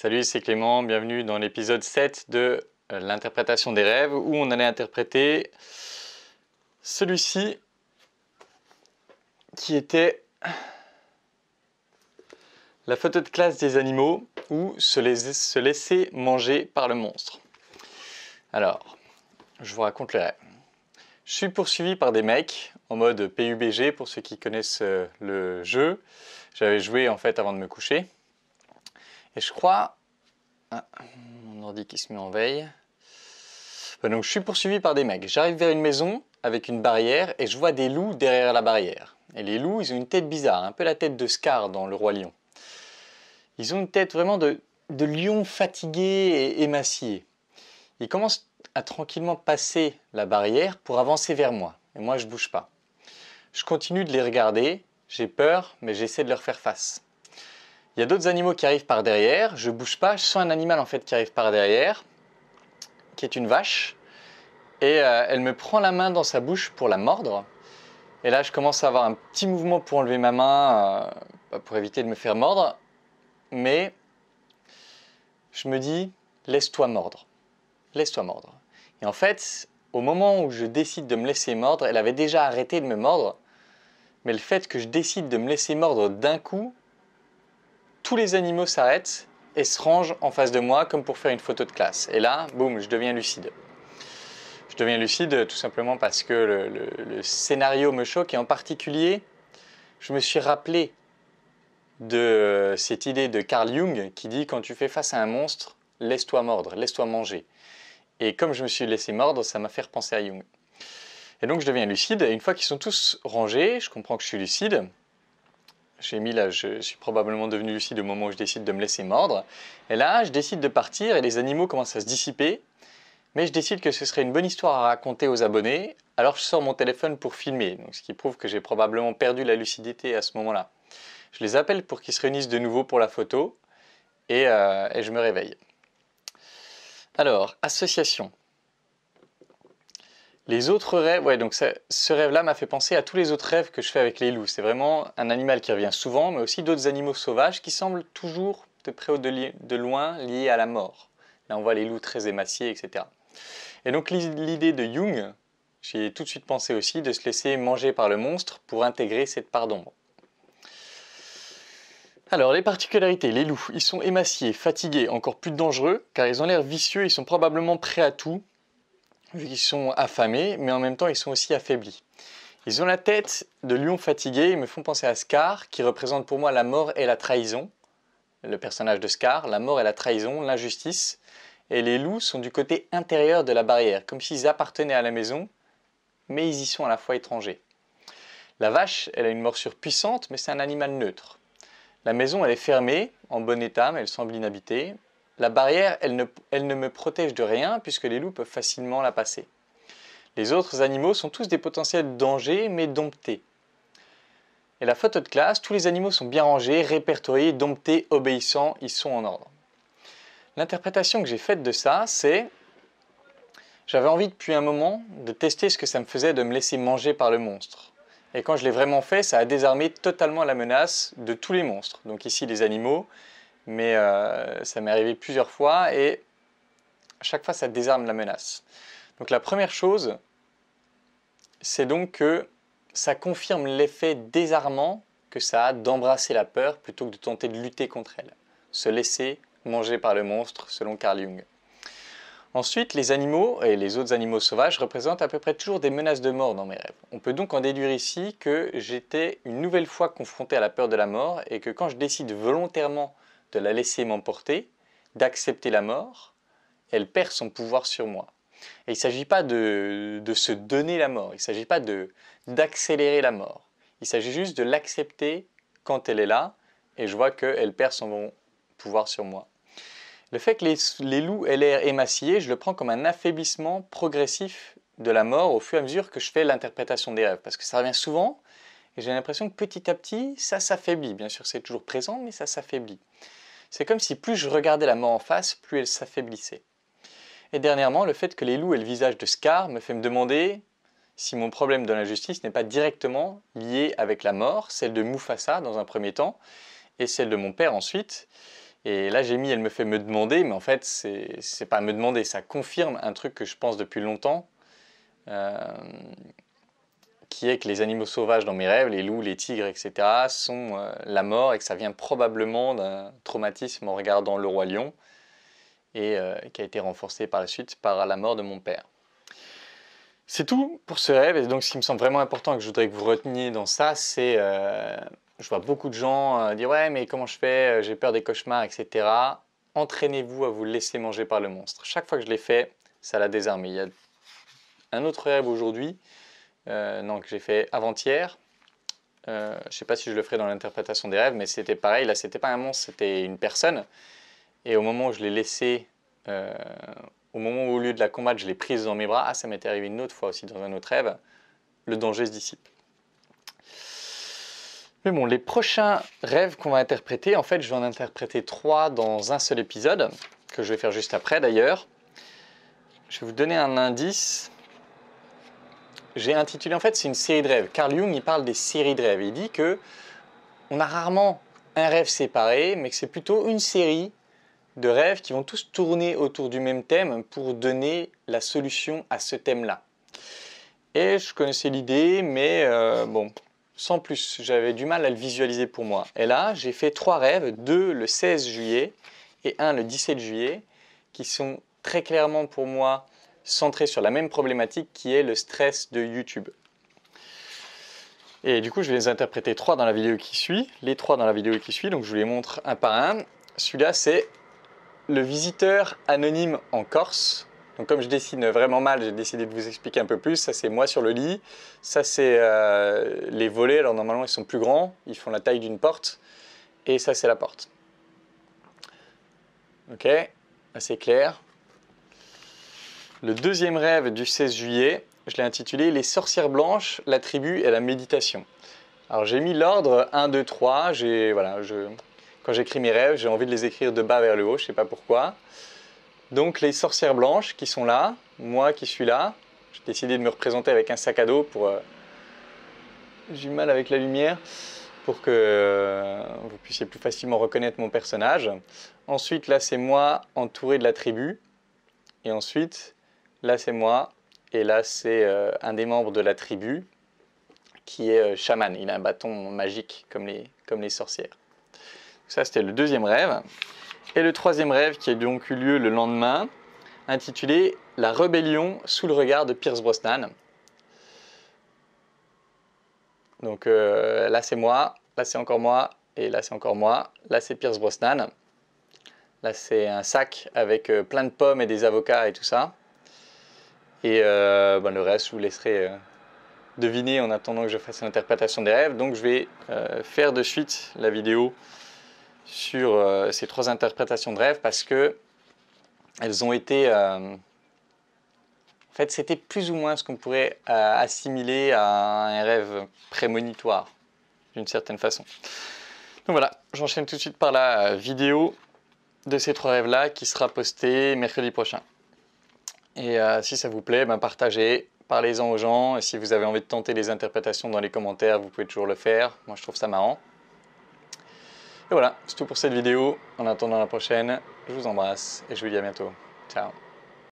Salut, c'est Clément, bienvenue dans l'épisode 7 de l'interprétation des rêves où on allait interpréter celui-ci qui était la photo de classe des animaux ou se laisser manger par le monstre. Alors, je vous raconte le rêve. Je suis poursuivi par des mecs en mode PUBG pour ceux qui connaissent le jeu. J'avais joué en fait avant de me coucher. Et je crois... Ah, mon ordi qui se met en veille. Donc je suis poursuivi par des mecs. J'arrive vers une maison avec une barrière et je vois des loups derrière la barrière. Et les loups, ils ont une tête bizarre, un peu la tête de Scar dans Le Roi Lion. Ils ont une tête vraiment de lion fatigué et émacié. Ils commencent à tranquillement passer la barrière pour avancer vers moi. Et moi, je ne bouge pas. Je continue de les regarder. J'ai peur, mais j'essaie de leur faire face. Il y a d'autres animaux qui arrivent par derrière. Je ne bouge pas. Je sens un animal en fait qui arrive par derrière, qui est une vache. Et elle me prend la main dans sa bouche pour la mordre. Et là, je commence à avoir un petit mouvement pour enlever ma main, pour éviter de me faire mordre. Mais je me dis, laisse-toi mordre. Laisse-toi mordre. Et en fait, au moment où je décide de me laisser mordre, elle avait déjà arrêté de me mordre. Mais le fait que je décide de me laisser mordre d'un coup, tous les animaux s'arrêtent et se rangent en face de moi comme pour faire une photo de classe. Et là, boum, je deviens lucide. Je deviens lucide tout simplement parce que le scénario me choque et en particulier, je me suis rappelé de cette idée de Carl Jung qui dit quand tu fais face à un monstre, laisse-toi mordre, laisse-toi manger. Et comme je me suis laissé mordre, ça m'a fait repenser à Jung. Et donc je deviens lucide et une fois qu'ils sont tous rangés, je comprends que je suis lucide. J'ai mis là, je suis probablement devenu lucide au moment où je décide de me laisser mordre. Et là, je décide de partir et les animaux commencent à se dissiper. Mais je décide que ce serait une bonne histoire à raconter aux abonnés, alors je sors mon téléphone pour filmer, donc ce qui prouve que j'ai probablement perdu la lucidité à ce moment-là. Je les appelle pour qu'ils se réunissent de nouveau pour la photo, et je me réveille. Alors, association. Les autres rêves, ouais, donc ce rêve-là m'a fait penser à tous les autres rêves que je fais avec les loups. C'est vraiment un animal qui revient souvent, mais aussi d'autres animaux sauvages qui semblent toujours, de près ou de loin, liés à la mort. Là, on voit les loups très émaciés, etc. Et donc l'idée de Jung, j'y ai tout de suite pensé aussi, de se laisser manger par le monstre pour intégrer cette part d'ombre. Alors les particularités, les loups, ils sont émaciés, fatigués, encore plus dangereux, car ils ont l'air vicieux, ils sont probablement prêts à tout, vu qu'ils sont affamés, mais en même temps ils sont aussi affaiblis. Ils ont la tête de lion fatigué, ils me font penser à Scar, qui représente pour moi la mort et la trahison. Le personnage de Scar, la mort et la trahison, l'injustice. Et les loups sont du côté intérieur de la barrière, comme s'ils appartenaient à la maison, mais ils y sont à la fois étrangers. La vache, elle a une morsure puissante, mais c'est un animal neutre. La maison, elle est fermée, en bon état, mais elle semble inhabitée. La barrière, elle ne me protège de rien, puisque les loups peuvent facilement la passer. Les autres animaux sont tous des potentiels dangers, mais domptés. Et la photo de classe, tous les animaux sont bien rangés, répertoriés, domptés, obéissants, ils sont en ordre. L'interprétation que j'ai faite de ça, c'est... J'avais envie depuis un moment de tester ce que ça me faisait de me laisser manger par le monstre. Et quand je l'ai vraiment fait, ça a désarmé totalement la menace de tous les monstres. Donc ici les animaux, mais ça m'est arrivé plusieurs fois et à chaque fois ça désarme la menace. Donc la première chose, c'est donc que ça confirme l'effet désarmant que ça a d'embrasser la peur plutôt que de tenter de lutter contre elle. Se laisser manger par le monstre, selon Carl Jung. Ensuite, les animaux et les autres animaux sauvages représentent à peu près toujours des menaces de mort dans mes rêves. On peut donc en déduire ici que j'étais une nouvelle fois confronté à la peur de la mort et que quand je décide volontairement de la laisser m'emporter, d'accepter la mort, elle perd son pouvoir sur moi. Et il ne s'agit pas de se donner la mort, il ne s'agit pas d'accélérer la mort. Il s'agit juste de l'accepter quand elle est là et je vois qu'elle perd son pouvoir sur moi. Le fait que les loups aient l'air émaciés, je le prends comme un affaiblissement progressif de la mort au fur et à mesure que je fais l'interprétation des rêves. Parce que ça revient souvent et j'ai l'impression que petit à petit, ça s'affaiblit. Bien sûr, c'est toujours présent, mais ça s'affaiblit. C'est comme si plus je regardais la mort en face, plus elle s'affaiblissait. Et dernièrement, le fait que les loups aient le visage de Scar me fait me demander si mon problème de l'injustice n'est pas directement lié avec la mort, celle de Mufasa dans un premier temps, et celle de mon père ensuite. Et là, Jamie, elle me fait me demander, mais en fait, c'est pas me demander, ça confirme un truc que je pense depuis longtemps, qui est que les animaux sauvages dans mes rêves, les loups, les tigres, etc., sont la mort et que ça vient probablement d'un traumatisme en regardant Le Roi Lion et qui a été renforcé par la suite par la mort de mon père. C'est tout pour ce rêve, et donc ce qui me semble vraiment important et que je voudrais que vous reteniez dans ça, c'est, je vois beaucoup de gens dire « Ouais, mais comment je fais? J'ai peur des cauchemars, etc. » Entraînez-vous à vous laisser manger par le monstre. Chaque fois que je l'ai fait, ça l'a désarmé. Il y a un autre rêve aujourd'hui, que j'ai fait avant-hier. Je ne sais pas si je le ferai dans l'interprétation des rêves, mais c'était pareil. Là, c'était pas un monstre, c'était une personne. Et au moment où je l'ai laissé, au moment où au lieu de la combattre, je l'ai prise dans mes bras, ah, ça m'était arrivé une autre fois aussi dans un autre rêve, le danger se dissipe. Mais bon, les prochains rêves qu'on va interpréter, en fait, je vais en interpréter 3 dans un seul épisode, que je vais faire juste après d'ailleurs. Je vais vous donner un indice. J'ai intitulé, en fait, c'est une série de rêves. Carl Jung, il parle des séries de rêves. Il dit que on a rarement un rêve séparé, mais que c'est plutôt une série de rêves qui vont tous tourner autour du même thème pour donner la solution à ce thème-là. Et je connaissais l'idée, mais bon, sans plus, j'avais du mal à le visualiser pour moi. Et là, j'ai fait 3 rêves, 2 le 16 juillet et 1 le 17 juillet, qui sont très clairement pour moi centrés sur la même problématique qui est le stress de YouTube. Et du coup, je vais les interpréter 3 dans la vidéo qui suit, les 3 dans la vidéo qui suit, donc je vous les montre un par un. Celui-là, c'est le visiteur anonyme en Corse. Donc comme je dessine vraiment mal, j'ai décidé de vous expliquer un peu plus. Ça, c'est moi sur le lit. Ça, c'est les volets. Alors normalement, ils sont plus grands. Ils font la taille d'une porte. Et ça, c'est la porte. Ok, assez clair. Le deuxième rêve du 16 juillet, je l'ai intitulé « Les sorcières blanches, la tribu et la méditation ». Alors j'ai mis l'ordre 1, 2, 3. Quand j'écris mes rêves, j'ai envie de les écrire de bas vers le haut, je ne sais pas pourquoi. Donc les sorcières blanches qui sont là, moi qui suis là, j'ai décidé de me représenter avec un sac à dos pour... j'ai du mal avec la lumière, pour que vous puissiez plus facilement reconnaître mon personnage. Ensuite, là c'est moi entouré de la tribu. Et ensuite, là c'est moi, et là c'est un des membres de la tribu qui est chaman. Il a un bâton magique comme les sorcières. Ça, c'était le deuxième rêve. Et le troisième rêve qui a donc eu lieu le lendemain, intitulé « La rébellion sous le regard de Pierce Brosnan ». Donc là, c'est moi, là, c'est encore moi, et là, c'est encore moi. Là, c'est Pierce Brosnan. Là, c'est un sac avec plein de pommes et des avocats et tout ça. Et le reste, je vous laisserai deviner en attendant que je fasse l'interprétation des rêves. Donc, je vais faire de suite la vidéo sur ces 3 interprétations de rêves parce que elles ont été... en fait, c'était plus ou moins ce qu'on pourrait assimiler à un rêve prémonitoire, d'une certaine façon. Donc voilà, j'enchaîne tout de suite par la vidéo de ces 3 rêves-là qui sera postée mercredi prochain. Et si ça vous plaît, partagez, parlez-en aux gens. Et si vous avez envie de tenter les interprétations dans les commentaires, vous pouvez toujours le faire. Moi, je trouve ça marrant. Et voilà, c'est tout pour cette vidéo. En attendant la prochaine, je vous embrasse et je vous dis à bientôt. Ciao.